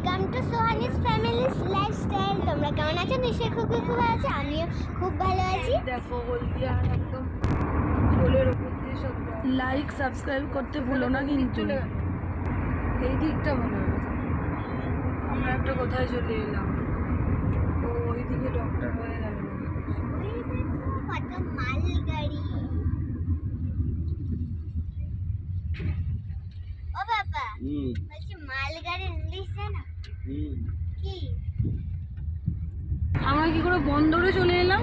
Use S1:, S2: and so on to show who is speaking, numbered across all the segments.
S1: Welcome to Sohani's family's lifestyle. তোমরা কেমন আছো? নিশ্চয়ই খুব ভালো আছো, আমিও খুব ভালো আছি।
S2: দেখো হলদিয়া একদম জলের উপর দিয়ে সব লাইক সাবস্ক্রাইব করতে ভুলো না কিন্তু। এই দিকটা মনে হয় আমরা একটা কোথায় চলে এলাম, তো ওই দিকে ডক্টর হয়ে গেল।
S1: কত মালগাড়ি! ও বাবা, বলছি মালগাড়ি ইংলিশ জানো কি?
S2: আমরা কি করে বন্দরে চলে এলাম?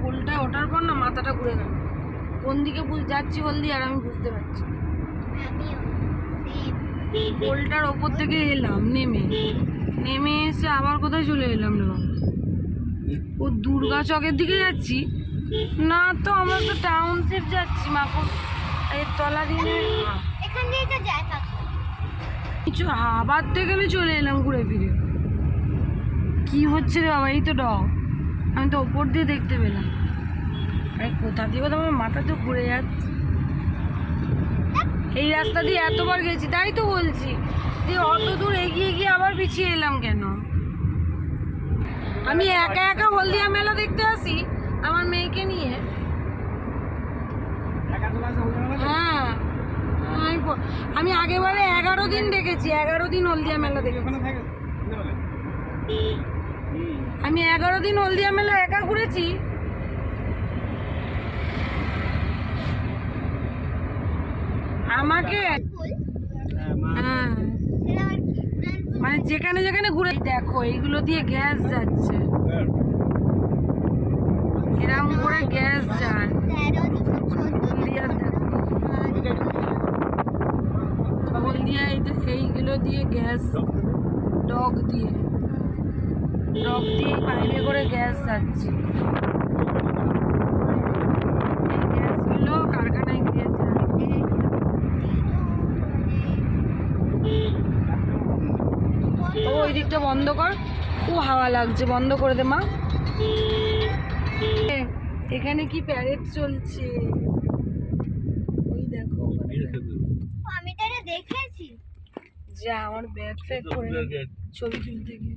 S2: পোলটা ওঠার পর না মাথাটা ঘুরে গেল, কোন দিকে যাচ্ছি হলদি আর আমি বুঝতে পারছি।
S1: আমিও
S2: পোলটার ওপর থেকে এলাম, নেমে এসে আবার কোথায় চলে এলাম রে বাবা? ও দুর্গা চকের দিকে যাচ্ছি না তো, আমরা তো টাউনশিপ যাচ্ছি মাখন এর তলা দিয়ে।
S1: এখান দিয়ে তো যায় পাখি।
S2: কিছু আবার থেকে আমি চলে এলাম ঘুরে ফিরে। কি হচ্ছে রে বাবা? এই তো ডগ, আমি তো ওপর দিয়ে দেখতে পেলাম। আরে কোথা দিয়ে তো আমার মাথা তো ঘুরে যাচ্ছে। এই রাস্তা দিয়ে এতবার গেছি, তাই তো বলছি যে অত দূর এগিয়ে গিয়ে আবার পিছিয়ে এলাম কেন? আমি একা একা হলদিয়া মেলা দেখতে আসি আমার মেয়েকে নিয়ে। হ্যাঁ, আমি আগেবারে 11 দিন দেখেছি, 11 দিন হলদিয়া মেলা দেখেছি। আমি 11 দিন হলদিয়া মেলা একা ঘুরেছি। আমাকে হ্যাঁ, মানে যেখানে যেখানে ঘুরে দেখো এইগুলো দিয়ে গ্যাস যাচ্ছে, এরকম করে গ্যাস যায়। হলদিয়া এইগুলো দিয়ে গ্যাস, ডগ দিয়ে পাইপে করে গ্যাস যাচ্ছে। এই গ্যাসগুলো কারখানায় গিয়ে যায়। ও ওই দিকটা বন্ধ কর, খুব হাওয়া লাগছে, বন্ধ করে দে মা। এখানে কি প্যারেড চলছে ওই দেখো।
S1: আমি তো এটা দেখেছি।
S2: যা আমার ব্যাগ ফ্যাগ করে ছবি তুলতে গিয়ে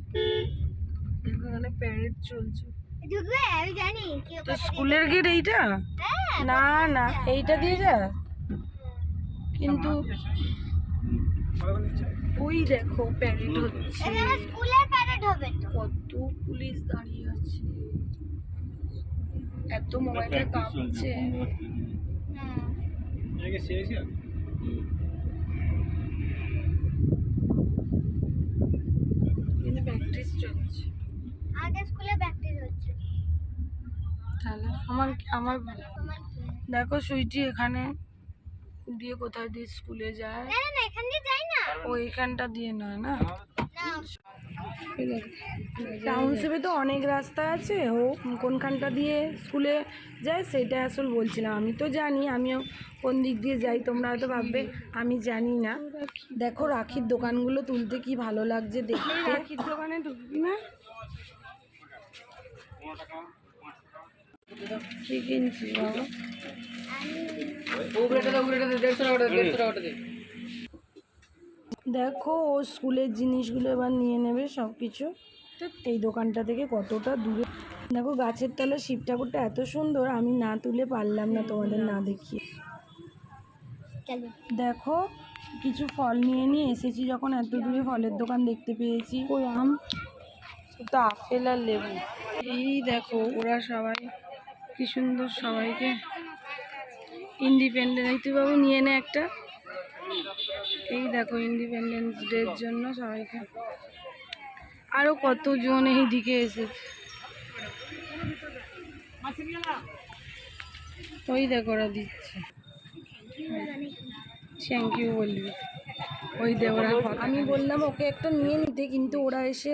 S2: দেখো এখানে প্যারেড চলছে।
S1: ঢুকবে? আমি জানি
S2: তো স্কুলের গেট এইটা না, না এইটা দিয়ে যা, কিন্তু ওই দেখো প্যারেড হচ্ছে।
S1: স্কুলের প্যারেড হবে তো।
S2: কত পুলিশ দাঁড়িয়ে আছে, এত মোবাইলটা কাঁপছে। কিন্তু প্র্যাকটিস চলছে।
S1: আগে স্কুলে প্র্যাকটিস হচ্ছে।
S2: তাহলে আমার দেখো সুইটি এখানে দিয়ে কোথায় দিয়ে স্কুলে যায়?
S1: না না, এখান দিয়ে যাই না।
S2: ও এখানটা দিয়ে নয় না, টাউনশিপে তো অনেক রাস্তা আছে, ও কোনখানটা দিয়ে স্কুলে যায় সেটা আসলে বলছিলাম। আমি তো জানি, আমিও কোন দিক দিয়ে যাই, তোমরা হয়তো ভাববে আমি জানি না। দেখো রাখির দোকানগুলো তুলতে কি ভালো লাগছে দেখতে। রাখির দোকানে ঢুকবি না? কি কিনছিস বাবা? দেখো ও স্কুলের জিনিসগুলো এবার নিয়ে নেবে সব কিছু। এই দোকানটা থেকে কতটা দূরে দেখো, গাছের তলায় শিব ঠাকুরটা এত সুন্দর, আমি না তুলে পারলাম না তোমাদের না দেখিয়ে। দেখো কিছু ফল নিয়ে এসেছি, যখন এত দূরে ফলের দোকান দেখতে পেয়েছি। ওই আম তো আপেল আর লেবু। এই দেখো ওরা সবাই কি সুন্দর, সবাইকে ইন্ডিপেন্ডেন্স তুই বাবু নিয়ে নে একটা। এই দেখো ইন্ডিপেন্ডেন্স ডের জন্য সবাইকে, আরো কতজন এই দিকে এসেছে। ওই দেখো ওরা দিচ্ছে, থ্যাংক ইউ বলবি। ওই দে ওরা, আমি বললাম ওকে একটা নিয়ে নিতে, কিন্তু ওরা এসে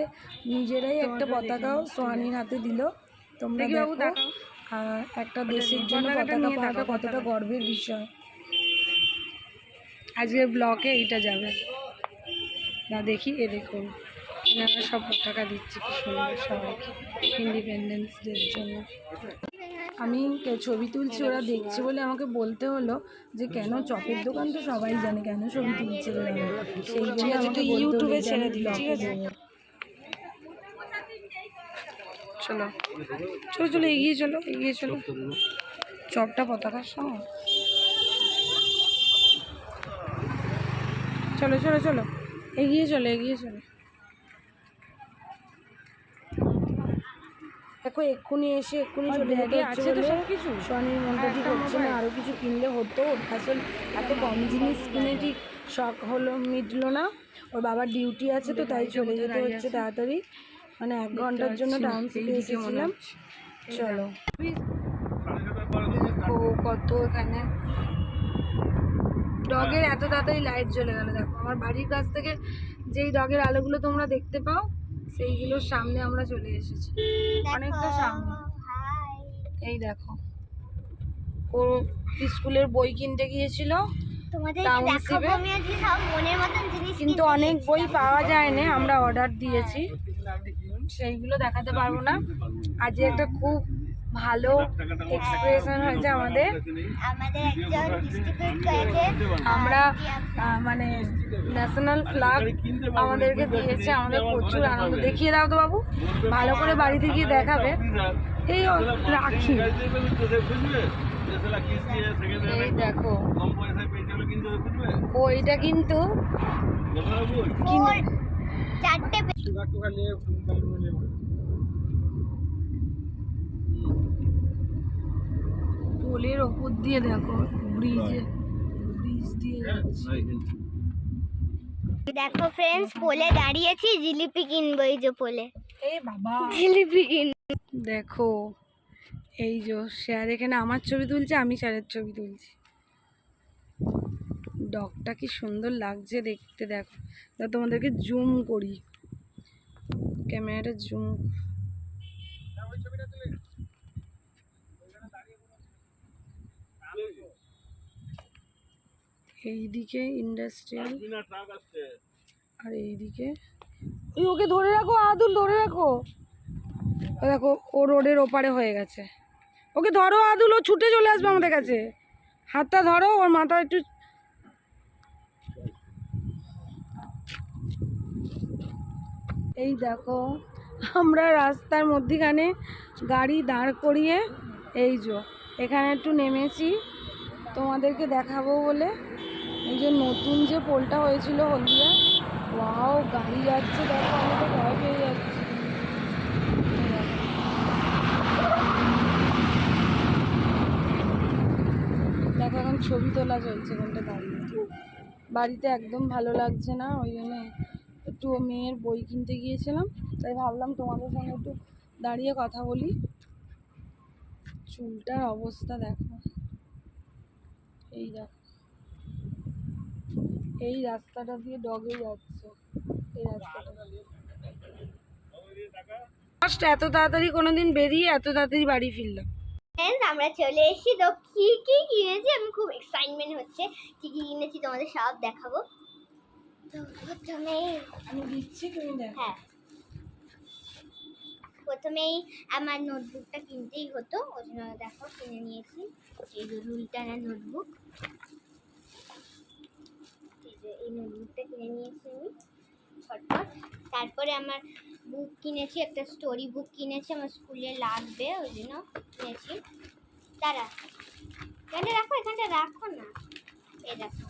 S2: নিজেরাই একটা পতাকাও সোহানির হাতে দিল। তোমরা দেখো একটা দেশের জন্য পতাকা পাওয়াটা কতটা গর্বের বিষয়। আজকের ব্লকে এইটা যাবে না, দেখি এ দেখো যারা সব পতাকা দিচ্ছে কি সুন্দর সবাইকে ইন্ডিপেন্ডেন্স ডের জন্য। আমি ছবি তুলছি, ওরা দেখছে বলে আমাকে বলতে হলো যে কেন, চপের দোকান তো সবাই জানে কেন ছবি তুলছে ওরা, সেই জন্য আমাকে ইউটিউবে ছেড়ে দিল। ঠিক আছে, চলো চলো চলো এগিয়ে চলো, এগিয়ে চলো। চপটা পতাকার সঙ্গে, চলো চলো চলো এগিয়ে চলো, এগিয়ে চলো। দেখো এক্ষুনি এসে এক্ষুনি চলে যেতে হচ্ছে বলে সোয়ানির মনটা ঠিক হচ্ছে না, আরও কিছু কিনলে হতো। আসলে এত কম জিনিস কিনে ঠিক শখ হলো, মিটলো না। ওর বাবার ডিউটি আছে তো তাই চলে যেতে হচ্ছে তাড়াতাড়ি, মানে 1 ঘন্টার জন্য টাউনশিপে এসেছিলাম। চলো দেখো কত এখানে ডগের এত তাড়াতাড়ি লাইট জ্বলে গেল। দেখো আমার বাড়ির কাছ থেকে যেই ডগের আলোগুলো তোমরা দেখতে পাও সেইগুলোর সামনে আমরা চলে এসেছি, অনেকটা সামনে। এই দেখো ও স্কুলের বই কিনতে গিয়েছিল টাউনশিপে, কিন্তু অনেক বই পাওয়া যায় না, আমরা অর্ডার দিয়েছি, সেইগুলো দেখাতে পারবো না। আজ একটা খুব ভালো এক্সপ্রেশন হয়েছে আমাদের, আমরা মানে ন্যাশনাল ফ্ল্যাগ আমাদেরকে দিয়েছে, আমাদের প্রচুর আনন্দ। দেখিয়ে দাও তো বাবু, ভালো করে বাড়িতে গিয়ে দেখাবে। এই রাখি, এই দেখো ওইটা কিন্তু পোলের ওপর দিয়ে দেখো ব্রিজ দিয়ে যাচ্ছে।
S1: দেখো ফ্রেন্ডস, পোলে দাঁড়িয়েছি, জিলিপি কিনবো। এই যে পোলে,
S2: এই বাবা
S1: জিলিপি কিনবো।
S2: দেখো এই যে স্যার এখানে আমার ছবি তুলছে, আমি স্যারের ছবি তুলছি। ডগটা কি সুন্দর লাগছে দেখতে। দেখো তোমাদেরকে জুম করি, ক্যামেরাটা জুম। এইদিকে ইন্ডাস্ট্রিয়াল আর এইদিকে ওকে ধরে রাখো, আদুল ধরে রাখো। দেখো ও রোডের ওপারে হয়ে গেছে, ওকে ধরো আদুল, ও ছুটে চলে আসবে আমাদের কাছে। হাতটা ধরো, ওর মাথা একটু। এই দেখো আমরা রাস্তার মধ্যিখানে গাড়ি দাঁড় করিয়ে এই যে এখানে একটু নেমেছি তোমাদেরকে দেখাবো বলে। এই যে নতুন যে পোলটা হয়েছিল হলদিয়া, ওয়াও গাড়ি যাচ্ছে, দেখো আমি তো ভয় পেয়ে যাচ্ছি। দেখো এখন ছবি তোলা চলছে কোনটা দাঁড়িয়ে, বাড়িতে একদম ভালো লাগছে না, ওই জন্য একটু মেয়ের বই কিনতে গিয়েছিলাম, তাই ভাবলাম তোমাদের সঙ্গে একটু দাঁড়িয়ে কথা বলি। চুলটার অবস্থা দেখো, এই দেখো এই রাস্তাটা দিয়ে ডগে যাচ্ছে, এই রাস্তাটা। এত তাড়াতাড়ি কোনোদিন বেরিয়ে এত তাড়াতাড়ি বাড়ি ফিরলাম।
S1: আমরা চলে এসেছি, তো কি কি কিনেছি আমি খুব এক্সাইটমেন্ট হচ্ছে, কি কি কিনেছি তোমাদের সব দেখাবো। তো প্রথমেই
S2: আমি দিচ্ছি, তুমি দেখো।
S1: হ্যাঁ, প্রথমেই আমার নোটবুকটা কিনতেই হতো, ওই জন্য দেখো কিনে নিয়েছি। এই যে রুল টানা নোটবুক, এই নোটবুকটা কিনে নিয়েছি আমি ছটফট। তারপরে আমার বুক কিনেছি, একটা স্টোরি বুক কিনেছি, আমার স্কুলে লাগবে ওই জন্য কিনেছি। দাঁড়া, এখানটা রাখো, এখানটা রাখো না। এই দেখো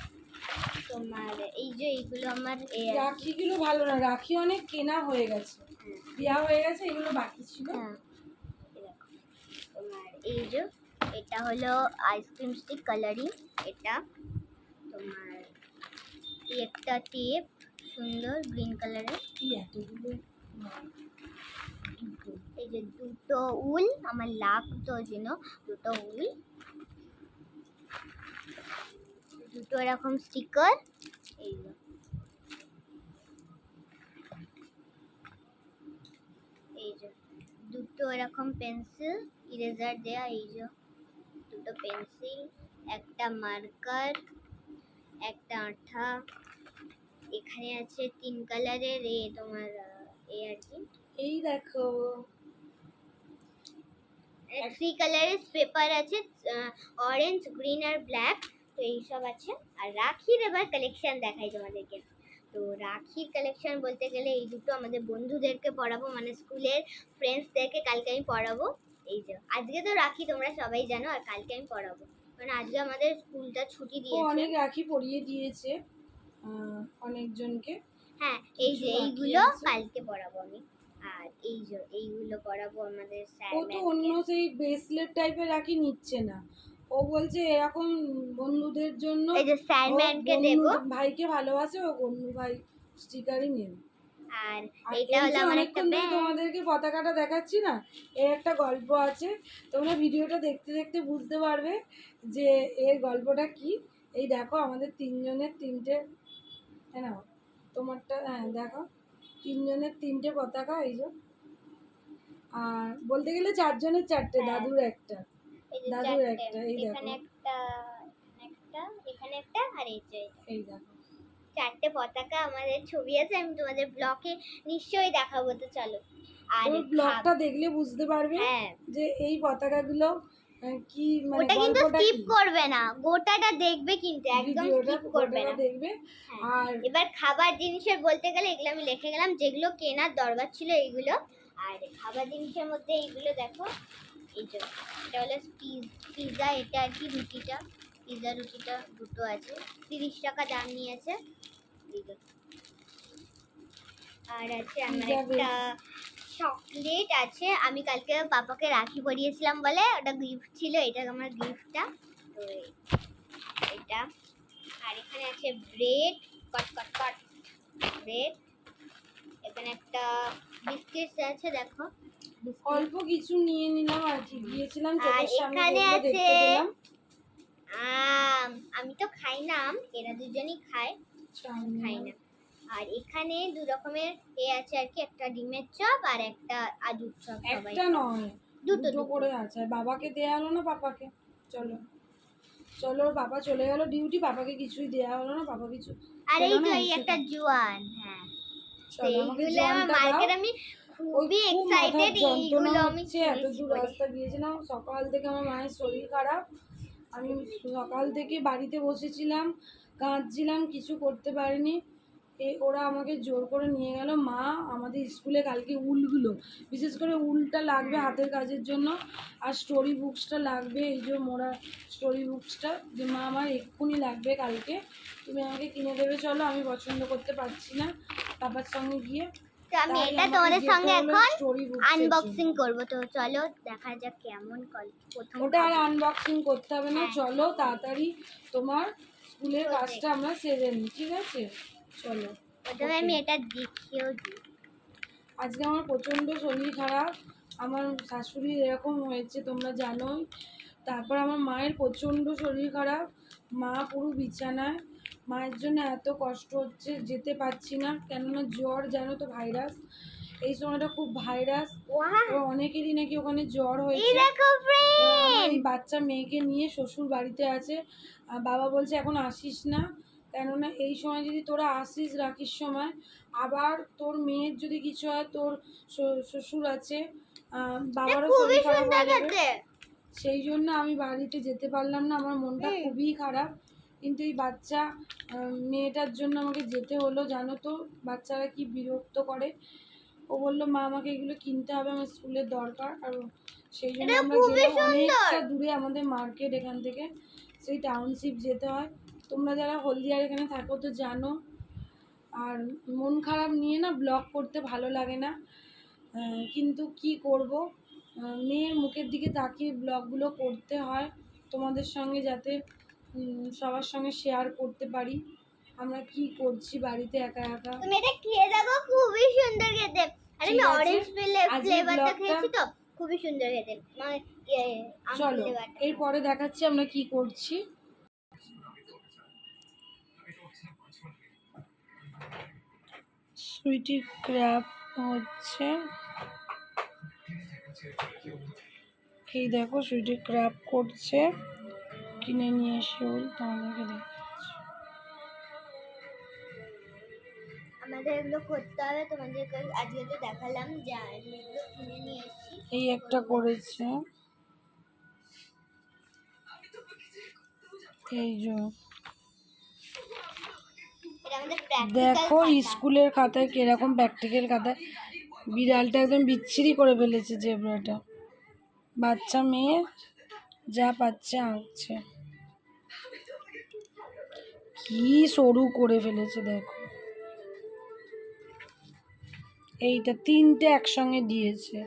S1: তোমার এই যে এইগুলো আমার
S2: রাখিগুলো ভালো না, রাখি অনেক কেনা হয়ে গেছে, দেওয়া হয়ে গেছে, এগুলো বাকি ছিল।
S1: হ্যাঁ, তোমার এই যে এটা হলো আইসক্রিম স্টিক কালারিং, এটা তোমার একটা টেপ সুন্দর গ্রিন কালারের, এই যে দুটো উল আমার লাগতো, জন্য দুটো উল, দুটো এরকম স্টিকার, এই যে দুটো এরকম পেন্সিল ইরেজার দেয়া, এই যে দুটো পেন্সিল, একটা মার্কার, একটা আঠা, এখানে আছে 3 কালারের তোমার এই আর কি।
S2: এই দেখো
S1: 3 কালারের পেপার আছে, অরেঞ্জ, গ্রিন আর ব্ল্যাক। তো এইসব আছে। আর রাখির এবার কালেকশন দেখাই তোমাদেরকে। তো রাখির কালেকশন বলতে গেলে এই দুটো আমাদের বন্ধুদেরকে পড়াবো, মানে স্কুলের ফ্রেন্ডসদেরকে কালকে আমি পড়াবো। এই যে আজকে তো রাখি তোমরা সবাই জানো, আর কালকে আমি পড়াবো, মানে আজকে আমাদের স্কুলটা ছুটি
S2: ও
S1: দিয়েছে।
S2: অনেক রাখি পরিয়ে দিয়েছে অনেকজনকে।
S1: হ্যাঁ, এই যে
S2: কিছু বাকি
S1: এইগুলো
S2: আছে।
S1: কালকে পড়াবো আমি। আর এই যে এইগুলো পড়াবো আমাদের স্যার
S2: ও তো অন্য
S1: ম্যামকে।
S2: সেই ব্রেসলেট টাইপের রাখি নিচ্ছে না, ও বলছে এরকম বন্ধুদের জন্য
S1: এই যে স্যার
S2: ও
S1: ম্যামকে
S2: বন্ধু
S1: দেবো।
S2: ভাইকে ভালোবাসে, ও বন্ধু ভাই স্টিকারই নেবে।
S1: আর
S2: আর
S1: এটা
S2: এই
S1: হলো
S2: যে
S1: আমার একটা
S2: অনেকক্ষণ ধরে
S1: ব্যাগ।
S2: তোমাদেরকে পতাকাটা দেখাচ্ছি না, এর একটা গল্প আছে। তোমরা ভিডিওটা দেখতে দেখতে বুঝতে পারবে যে এর গল্পটা কি। এই দেখো আমাদের তিনজনের তিনটে, হ্যাঁ না তোমারটা, হ্যাঁ দেখো তিনজনের তিনটে পতাকা এই যে। আর বলতে গেলে চারজনের চারটে,
S1: হ্যাঁ।
S2: দাদুর একটা,
S1: এই যে
S2: দাদুর
S1: চারটে,
S2: একটা, এই
S1: এখানে
S2: দেখো
S1: একটা, এখানে একটা আর এই যে
S2: এই দেখো।
S1: চারটে পতাকা আমাদের ছবি আছে, আমি তোমাদের ব্লগে নিশ্চয়ই দেখাবো, তো চলো। আর
S2: তুমি ব্লগটা দেখলে বুঝতে পারবে
S1: হ্যাঁ,
S2: যে এই পতাকাগুলো কি, মানে
S1: ওটা কিন্তু
S2: গল্পটা
S1: স্কিপ
S2: কি।
S1: করবে না, গোটাটা দেখবে কিন্তু, একদম
S2: ভিডিওটা
S1: স্কিপ করবে
S2: গোটাটা
S1: না।
S2: দেখবে।
S1: হ্যাঁ।
S2: আর
S1: এবার খাবার জিনিসের বলতে গেলে এগুলো আমি লিখে গেলাম, যেগুলো কেনার দরকার ছিল এইগুলো। আর খাবার জিনিসের মধ্যে এইগুলো দেখো, এই যে এটা হলো পিৎজা, এটা আর কি রুটিটা, পিৎজা রুটিটা দুটো আছে, 30 টাকা দাম নিয়েছে। এই যে। আর আছে আমার
S2: Pizza
S1: একটা চকলেট আছে, আমি কালকে পাপাকে রাখি পরিয়েছিলাম বলে ওটা গিফট ছিল, এটা আমার গিফটটা। তো এটা। আর এখানে আছে ব্রেড, কট কট কট ব্রেড। এখানে একটা বিস্কিট আছে দেখো, বিস্কিট।
S2: অল্প কিছু নিয়ে নিলাম আর কি, গিয়েছিলাম
S1: আর
S2: চোখের সামনে
S1: এখানে
S2: যেগুলো
S1: আছে
S2: দেখতে পেলাম।
S1: আম, আমি তো খাই না আম, এরা দুজনই খায়, খাই না। আর এখানে দু রকমের এ আছে আর কি, একটা ডিমের চপ আর একটা আলুর চপ। সবাই
S2: একটা নয়,
S1: দুটো
S2: দুটো করে আছে। আর বাবাকে দেয়া হলো না, পাপাকে চলো চলো, বাবা চলে গেল ডিউটি, বাবাকে কিছুই দেয়া হলো না, বাবা কিছু
S1: আর এই
S2: খেলো
S1: তো
S2: না,
S1: এই
S2: এসে
S1: একটা জোয়ান। হ্যাঁ, তো
S2: চলো আমাকে
S1: এইগুলো আমার
S2: জলটা দাও।
S1: মার্কেট, আমি
S2: ওই
S1: খুবই
S2: খুব মাথার
S1: এক্সাইটেড
S2: যন্ত্রণা
S1: এইগুলো আমি
S2: হচ্ছে, এত
S1: কিনেছি
S2: দূর
S1: বলে।
S2: রাস্তা গিয়েছিলাম সকাল থেকে, আমার মায়ের শরীর খারাপ, আমি সকাল থেকে বাড়িতে বসেছিলাম, কাঁদছিলাম, কিছু করতে পারিনি। ওরা আমাকে জোর করে নিয়ে গেল। মা আমাদের স্কুলে কালকে উলগুলো, বিশেষ করে উলটা লাগবে হাতের কাজের জন্য, আর স্টোরি বুকসটা লাগবে, এই যে মোড়া স্টোরি বুকসটা, যে মা আমার এক্ষুনি লাগবে কালকে, তুমি আমাকে কিনে দেবে চলো, আমি পছন্দ করতে পারছি না পাপার সঙ্গে গিয়ে।
S1: তো আমি
S2: তাই
S1: এটা
S2: আমাকে
S1: তোমাদের
S2: যেতে
S1: সঙ্গে
S2: হলো
S1: এখন
S2: story books এর
S1: আনবক্সিং
S2: জন্য।
S1: করব, তো চলো দেখা যাক কেমন প্রথম
S2: ওটা আর
S1: খাবো।
S2: আনবক্সিং করতে হবে না,
S1: হ্যাঁ।
S2: চলো তাড়াতাড়ি তোমার স্কুলের
S1: Project।
S2: কাজটা আমরা সেরে নিই, ঠিক আছে চলো।
S1: প্রথমে আমি এটা দেখিয়েও দিই।
S2: আজকে আমার প্রচণ্ড শরীর খারাপ, আমার শাশুড়ির এরকম হয়েছে তোমরা জানোই, তারপর আমার মায়ের প্রচণ্ড শরীর খারাপ, মা পুরো বিছানায়, মায়ের জন্য এত কষ্ট হচ্ছে, যেতে পারছি না, কেননা জ্বর, জানো তো ভাইরাস, এই সময়টা খুব ভাইরাস,
S1: ওয়াও,
S2: অনেকেরই নাকি ওখানে জ্বর
S1: এই
S2: হয়েছে।
S1: দেখো
S2: এবার আমার
S1: ফ্রেন্ড,
S2: এই বাচ্চা মেয়েকে নিয়ে শ্বশুর বাড়িতে আছে, আর বাবা বলছে এখন আসিস না, কেননা এই সময় যদি তোরা আসিস রাখির সময়, আবার তোর মেয়ের যদি কিছু হয়, তোর শ্বশুর আছে, বাবারও
S1: খুবই
S2: শরীর খারাপ
S1: সুন্দর
S2: হয়ে যাবে।
S1: খেতে।
S2: সেই জন্য আমি বাড়িতে যেতে পারলাম না, আমার মনটা খুবই খারাপ, কিন্তু এই বাচ্চা মেয়েটার জন্য আমাকে যেতে হলো, জানো তো বাচ্চারা কি বিরক্ত করে। ও বললো মা আমাকে এগুলো কিনতে হবে, আমার স্কুলের দরকার, আর সেই জন্য
S1: এটা
S2: আমরা
S1: খুবই
S2: গেলাম,
S1: সুন্দর।
S2: অনেকটা দূরে আমাদের মার্কেট এখান থেকে, সেই টাউনশিপ যেতে হয়, তোমরা যারা হলদিয়ার এখানে থাকো তো জানো। আর মন খারাপ নিয়ে না ব্লগ করতে ভালো লাগে না, কিন্তু কি করব, মেয়ের মুখের দিকে তাকিয়ে ব্লগগুলো করতে হয়, তোমাদের সঙ্গে যাতে সবার সঙ্গে শেয়ার করতে পারি আমরা কি করছি বাড়িতে একা একা।
S1: তুমি এটা খেয়ে দেখো, খুবই সুন্দর খেতে। আর আমি
S2: ঠিক আছে,
S1: অরেঞ্জ
S2: আজকের
S1: ফ্লেভারটা
S2: ব্লগটা
S1: খেয়েছি তো, খুবই সুন্দর খেতে, মানে আম
S2: চলো
S1: ফ্লেভারটা।
S2: এরপরে দেখাচ্ছি আমরা কি করছি। সুইটি ক্র্যাব হচ্ছে, এই দেখো সুইটি ক্র্যাব করছে, কিনে নিয়ে এসে তোমাদেরকে দেখাচ্ছি।
S1: আমাদের এগুলো করতে হবে, তোমাদেরকে আজকে তো দেখালাম যে আমি এগুলো কিনে নিয়ে এসেছি।
S2: এই একটা করেছে, এই যে
S1: এটা আমাদের প্র্যাকটিক্যাল
S2: দেখো স্কুলের খাতায় কিরকম প্র্যাকটিক্যাল খাতায় বিড়ালটা একদম বিচ্ছিরি করে ফেলেছে। জেব্রাটা বাচ্চা মেয়ে যা পাচ্ছে আঁকছে, কি সরু করে ফেলেছে দেখো। এইটা 3টে একসঙ্গে দিয়েছে,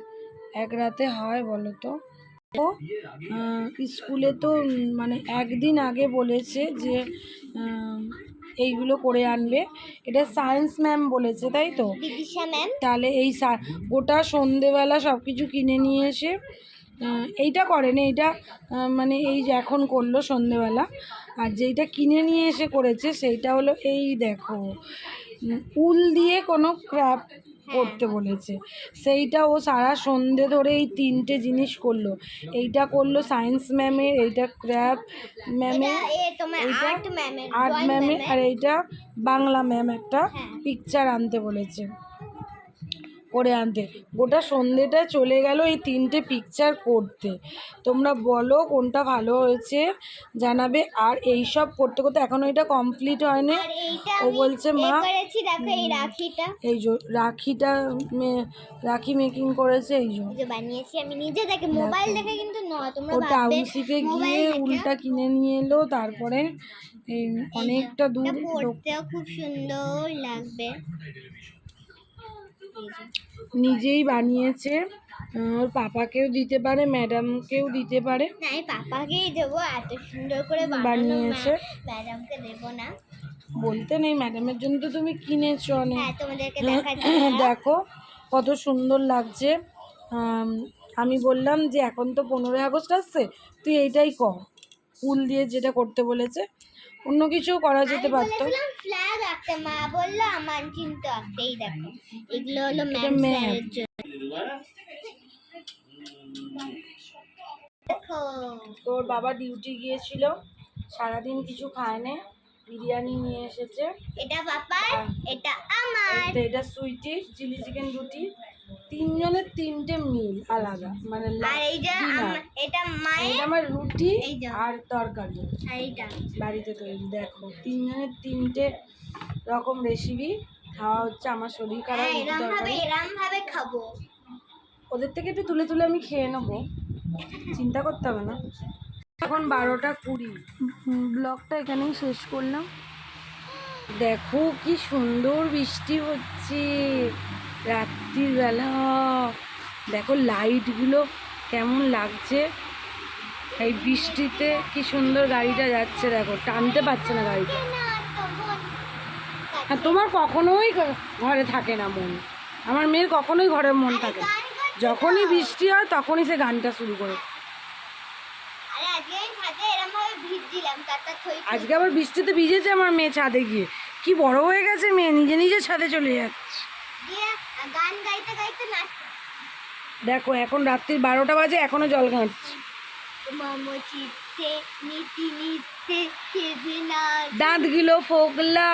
S2: এক রাতে হয় বলো তো? স্কুলে তো মানে একদিন আগে বলেছে যে এইগুলো করে আনবে, এটা সায়েন্স ম্যাম বলেছে তাই তো?
S1: বিদিশা ম্যাম।
S2: তাহলে এই গোটা সন্ধেবেলা সব কিছু কিনে নিয়ে এসে এইটা করেনি, এইটা মানে এই যে এখন করলো সন্ধেবেলা। আর যেইটা কিনে নিয়ে এসে করেছে সেইটা হলো এই দেখো, উল দিয়ে কোনো ক্রাফট করতে বলেছে, সেইটা ও সারা সন্ধে ধরে এই 3টে জিনিস করলো। এইটা করলো সায়েন্স ম্যামের, এইটা ক্রাফট ম্যামের, এইটা আর্ট ম্যামের, আর এইটা বাংলা ম্যাম একটা পিকচার আনতে বলেছে, করে আনতে। গোটা সন্ধেটা চলে গেল এই 3টে পিকচার করতে। তোমরা বলো কোনটা ভালো হয়েছে জানাবে। আর এই সব করতে করতে এখনো এটা কমপ্লিট হয়নি। ও বলছে মা এই যে রাখিটা রাখি মেকিং করেছে, এই যে
S1: বানিয়েছি আমি নিজে দেখে, মোবাইল দেখে কিন্তু নয়। তোমরা
S2: ও টাউনশিপে গিয়ে উলটা কিনে নিয়ে এলো, তারপরে এই অনেকটা দূর,
S1: পড়তেও খুব সুন্দর লাগবে।
S2: নিজেই বানিয়েছে, ওর পাপাকেও দিতে পারে, ম্যাডামকেও দিতে পারে।
S1: না, আমি পাপাকেই দেবো, এত সুন্দর করে
S2: বানিয়েছে।
S1: ম্যাডামকে দেবো না,
S2: বলতে নেই, ম্যাডামের জন্য তো তুমি কিনেছো অনেক।
S1: হ্যাঁ তোমাদেরকে দেখাচ্ছি।
S2: দেখো কত সুন্দর লাগছে। আমি বললাম যে এখন তো 15ই আগস্ট আসছে, তুই এইটাই কর, উল দিয়ে যেটা করতে বলেছে। অন্য কিছু করা যেতে পারতো।
S1: ফ্ল্যাগ আঁকতে, মা বললো আমার কিন্তু আঁকতেই। দেখো এগুলো হলো ম্যামের জন্য। দেখো
S2: তোর বাবা ডিউটি গিয়েছিল, সারাদিন কিছু খায় না, বিরিয়ানি নিয়ে এসেছে।
S1: এটা পাপার, এটা আমার,
S2: এটা সুইটির চিলি চিকেন রুটি, 3জনের 3টে মিল আলাদা, মানে
S1: আর এই যে এটা মায়ের,
S2: আমার রুটি আর তরকারি,
S1: আর এটা
S2: বাড়িতে তৈরি। দেখো 3জনের 3টে রকম রেসিপি খাওয়া হচ্ছে। আমার শরীর খারাপ,
S1: এরম ভাবে খাবো।
S2: ওদের থেকে একটু তুলে তুলে আমি খেয়ে নেবো, চিন্তা করতে হবে না। এখন 12টা 20, ব্লগটা এখানেই শেষ করলাম। দেখো কি সুন্দর বৃষ্টি হচ্ছে রাত্রিবেলা, দেখো লাইটগুলো কেমন লাগছে এই বৃষ্টিতে, কি সুন্দর গাড়িটা যাচ্ছে, দেখো টানতে পারছে না গাড়িটা। আর তোমার কখনোই ঘরে থাকে না মন, আমার মেয়ের কখনোই ঘরে মন থাকে না, যখনই বৃষ্টি হয় তখনই সে গানটা শুরু করে। আজকে আবার বৃষ্টিতে ভিজেছে আমার মেয়ে ছাদে গিয়ে, কি বড় হয়ে গেছে মেয়ে, নিজে নিজে ছাদে চলে যাচ্ছে। দেখো এখন রাত্রির 12টা বাজে, এখনো জল ঘাঁটছে। দাঁতগুলো ফোগলা।